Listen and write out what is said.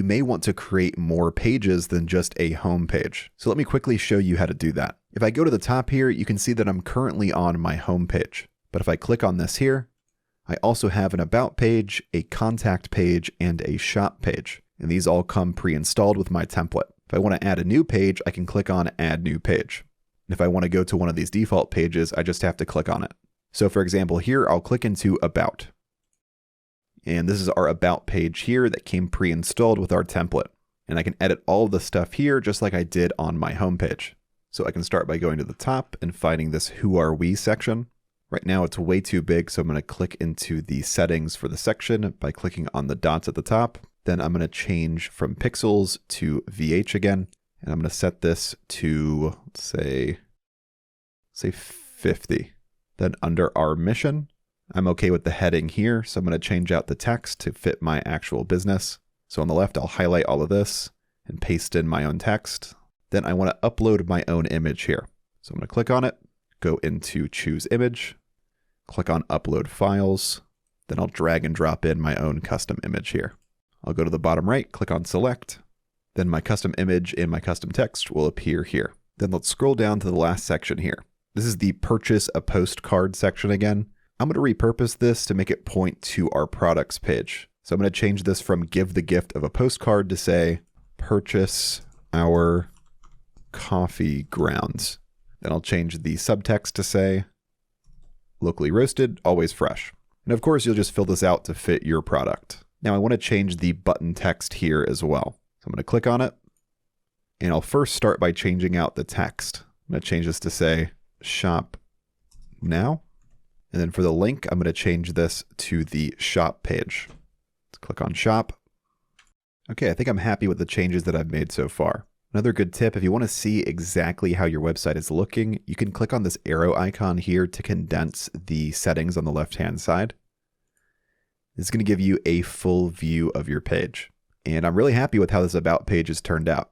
You may want to create more pages than just a home page. So let me quickly show you how to do that. If I go to the top here, you can see that I'm currently on my home page. But if I click on this here, I also have an about page, a contact page, and a shop page. And these all come pre-installed with my template. If I want to add a new page, I can click on Add New Page. And if I want to go to one of these default pages, I just have to click on it. So for example, here I'll click into About. And this is our About page here that came pre-installed with our template. And I can edit all of the stuff here just like I did on my home page. So I can start by going to the top and finding this Who Are We section. Right now it's way too big, so I'm going to click into the settings for the section by clicking on the dots at the top. Then I'm going to change from pixels to VH again. And I'm going to set this to, let's say 50. Then under our mission, I'm okay with the heading here, so I'm going to change out the text to fit my actual business. So on the left, I'll highlight all of this and paste in my own text. Then I want to upload my own image here. So I'm going to click on it, go into Choose Image, click on Upload Files. Then I'll drag and drop in my own custom image here. I'll go to the bottom right, click on Select. Then my custom image and my custom text will appear here. Then let's scroll down to the last section here. This is the Purchase a Postcard section again. I'm going to repurpose this to make it point to our products page. So I'm going to change this from Give the Gift of a Postcard to say Purchase our Coffee Grounds. Then I'll change the subtext to say Locally Roasted, Always Fresh. And of course, you'll just fill this out to fit your product. Now I want to change the button text here as well. So I'm going to click on it, and I'll first start by changing out the text. I'm going to change this to say Shop Now. And then for the link, I'm going to change this to the shop page. Let's click on Shop. Okay, I think I'm happy with the changes that I've made so far. Another good tip, if you want to see exactly how your website is looking, you can click on this arrow icon here to condense the settings on the left-hand side. This is going to give you a full view of your page. And I'm really happy with how this About page has turned out.